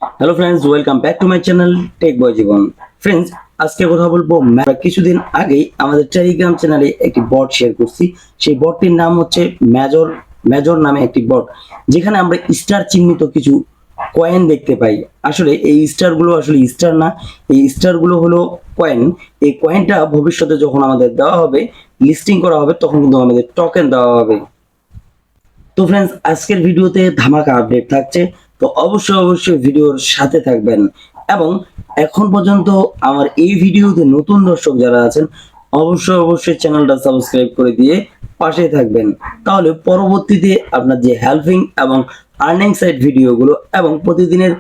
Hello friends, welcome back to my channel tech boy Jibon. Friends, আজকে কথা বলবো কিছুদিন আগেই আমাদের টেলিগ্রাম চ্যানেলে একটি বট শেয়ার করছি। সেই বটটির নাম হচ্ছে মেজর মেজর নামে একটি বট, যেখানে আমরা স্টার চিহ্নিত কিছু কয়েন দেখতে পাই। আসলে এই স্টারগুলো আসলে স্টার না, এই স্টারগুলো হলো কয়েন। এই কয়েনটা ভবিষ্যতে যখন আমাদের দেওয়া হবে, লিস্টিং করা হবে, তখন কিন্তু আমাদের টোকেন দেওয়া হবে। তো ফ্রেন্ডস, আজকের ভিডিওতে ধামাকা আপডেট থাকছে, তো অবশ্যই ভিডিওর সাথে থাকবেন। এবং এখন পর্যন্ত আমার এই ভিডিওতে নতুন দর্শক যারা আছেন, অবশ্যই চ্যানেলটা সাবস্ক্রাইব করে দিয়ে পাশে থাকবেন। তাহলে পরবর্তীতে আপনার যে হেল্পিং এবং আর্নিং সাইট ভিডিওগুলো এবং প্রতিদিনের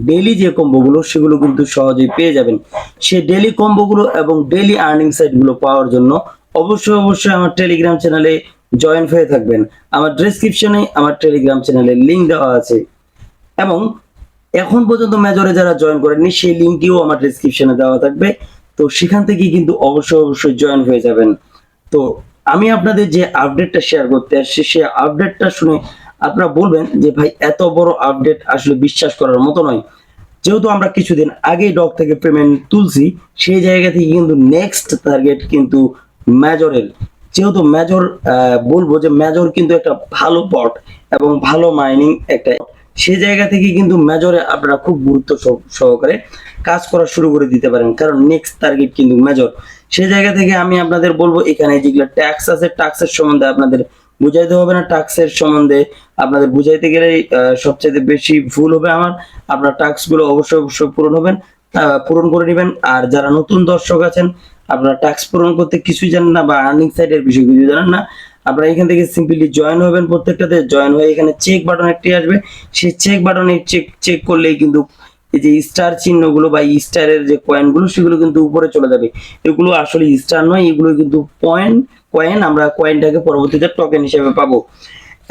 ডেইলি যে কম্বোগুলো, সেগুলো কিন্তু সহজেই পেয়ে যাবেন। সেই ডেইলি কম্বোগুলো এবং ডেইলি আর্নিং সাইটগুলো পাওয়ার জন্য অবশ্যই আমার টেলিগ্রাম চ্যানেলে জয়েন হয়ে থাকবেন। আমার ডেসক্রিপশনে আমার টেলিগ্রাম চ্যানেলের লিংক দেওয়া আছে, এবং এখন পর্যন্ত মেজরে যারা জয়েন করেননি, সেই লিংকটিও আমার ডেসক্রিপশনে দেওয়া থাকবে। তো সেখান থেকে কিন্তু অবশ্যই জয়েন হয়ে যাবেন। তো আমি আপনাদের যে আপডেটটা শেয়ার করতে আসছি, সেই আপডেটটা শুনে আপনারা বলবেন যে ভাই, এত বড় আপডেট আসলে বিশ্বাস করার মতো নয়। যেহেতু আমরা কিছুদিন আগেই ডগ থেকে পেমেন্ট তুলছি, সেই জায়গা থেকে কিন্তু নেক্সট টার্গেট কিন্তু মেজরের। যেহেতু মেজর, বলবো যে মেজর কিন্তু একটা ভালো বট এবং ভালো মাইনিং একটা, সেই জায়গা থেকে কিন্তু মেজরে আপনারা খুব গুরুত্ব সহকারে কাজ করা শুরু করে দিতে পারেন, কারণ নেক্সট টার্গেট কিন্তু মেজর। সেই জায়গা থেকে আমি আপনাদের বলবো, এখানে যেগুলো ট্যাক্স আছে, ট্যাক্সের সম্বন্ধে আপনাদের বুঝাইতে হবে না। ট্যাক্সের সম্বন্ধে আপনাদের বুঝাইতে গেলে সবচেয়ে বেশি ভুল হবে আমার। আপনার ট্যাক্স গুলো অবশ্যই পূরণ করে নেবেন। আর যারা নতুন দর্শক আছেন, আপনারা ট্যাক্স পূরণ করতে কিছুই জানেন না বা আর্নিং সাইডের বিষয় কিছু জানেন না, আপনারা এখান থেকে সিম্পলি জয়েন হবেন। প্রত্যেকটাতে জয়েন হয়ে এখানে চেক বাটন একটি আসবে, সেই চেক বাটনে চেক করলেই কিন্তু এই যে স্টার চিহ্নগুলো বা স্টারের যে কয়েনগুলো, সেগুলো কিন্তু উপরে চলে যাবে। এগুলো আসলে স্টার নয়, এগুলো কিন্তু কয়েন। আমরা কয়েনটাকে পরবর্তীতে টোকেন হিসেবে পাবো।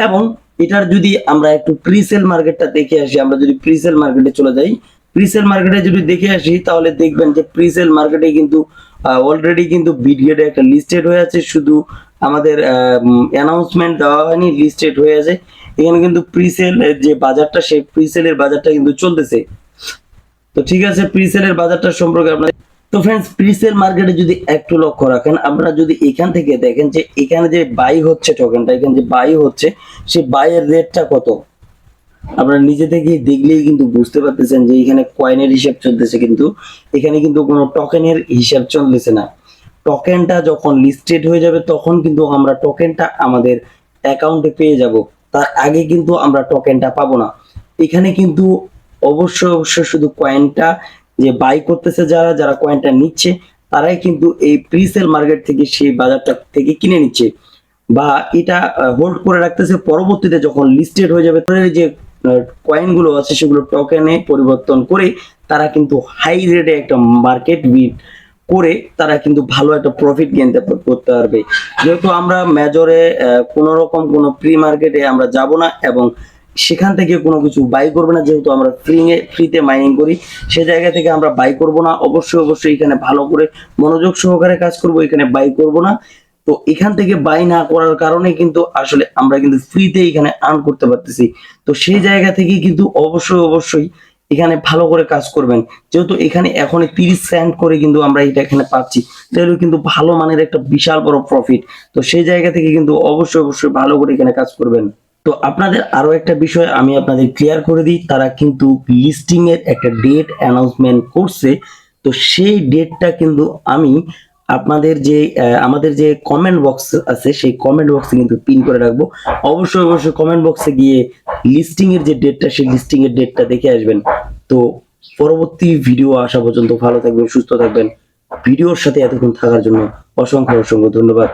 এবং এটার যদি আমরা একটু প্রিসেল মার্কেটটা দেখে আসি, আমরা যদি প্রিসেল মার্কেটে চলে যাই, প্রিসেল মার্কেটে যদি দেখে আসি, তাহলে দেখবেন যে প্রিসেল মার্কেটে কিন্তু অলরেডি কিন্তু বিটগেটে একটা লিস্টেড হয়ে আছে। শুধু আমাদের অ্যানাউন্সমেন্ট দেওয়া হয়নি, লিস্টেড হয়ে আছে। এখানে কিন্তু প্রিসেল যে বাজারটা, সেই প্রিসেলের বাজারটা কিন্তু চলতেছে। তো ঠিক আছে, প্রিসেলের বাজারটা সম্পর্কে আপনার, তো ফ্রেন্ডস, প্রিসেল মার্কেটে যদি একটু লক্ষ্য রাখেন, আপনারা যদি এখান থেকে দেখেন যে এখানে যে বাই হচ্ছে টোকেনটা, এখানে যে বাই হচ্ছে, সেই বাইয়ের রেটটা কত, আপনারা নিজে থেকে দেখলেই কিন্তু বুঝতে পারতেছেন যে এখানে কয়েনের হিসাব চলতেছে, কিন্তু এখানে কিন্তু কোনো টোকেনের হিসাব চলতেছে না। টোকেনটা যখন লিস্টেড হয়ে যাবে, তখন কিন্তু আমরা টোকেনটা আমাদের অ্যাকাউন্টে পেয়ে যাব। তার আগে কিন্তু আমরা টোকেনটা পাবো না। এখানে কিন্তু অবশ্যই শুধু কয়েনটা যে বাই করতেছে, যারা যারা কয়েনটা নিচ্ছে, তারাই কিন্তু এই প্রিসেল মার্কেট থেকে সেই বাজারটা থেকে কিনে নিচ্ছে বা এটা হোল্ড করে রাখতেছে। পরবর্তীতে যখন লিস্টেড হয়ে যাবে, যে কয়েনগুলো আছে, সেগুলো টোকেনে পরিবর্তন করে তারা কিন্তু হাই রেটে একটা মার্কেট বিট করে তারা কিন্তু ভালো একটা প্রফিট করতে পারবে। যেহেতু আমরা মেজরে কোনো রকম কোনো প্রি মার্কেটে আমরা যাব না, এবং সেখান থেকে কোনো কিছু বাই করবো না। যেহেতু আমরা ফ্রিতে মাইনিং করি, সে জায়গা থেকে আমরা বাই করব না। অবশ্যই এখানে ভালো করে মনোযোগ সহকারে কাজ করব, এখানে বাই করব না। তো এখান থেকে বাই না করার কারণে কিন্তু আসলে আমরা কিন্তু ফ্রিতে এখানে আর্ন করতে পারতেছি। তো সেই জায়গা থেকে কিন্তু অবশ্যই এখানে ভালো করে কাজ করবেন। যেহেতু এখানে এখন 30 সেন্ট করে কিন্তু আমরা এটা এখানে পাচ্ছি, তাহলে কিন্তু ভালো মানের একটা বিশাল বড় প্রফিট। তো সেই জায়গা থেকে কিন্তু অবশ্যই ভালো করে এখানে কাজ করবেন। তো আপনাদের আরো একটা বিষয় আমি আপনাদের ক্লিয়ার করে দিই, তারা কিন্তু লিস্টিং এর একটা ডেট অ্যানাউন্সমেন্ট করছে। তো সেই ডেটটা কিন্তু আমি আপনাদের যে আমাদের যে কমেন্ট বক্স আছে, সেই কমেন্ট বক্সে কিন্তু পিন করে রাখবো। অবশ্যই কমেন্ট বক্সে গিয়ে লিস্টিং এর যে ডেটটা, সেই লিস্টিং এর ডেটটা দেখে আসবেন। তো পরবর্তী ভিডিও আসা পর্যন্ত ভালো থাকবেন, সুস্থ থাকবেন। ভিডিওর সাথে এতক্ষণ থাকার জন্য অসংখ্য ধন্যবাদ।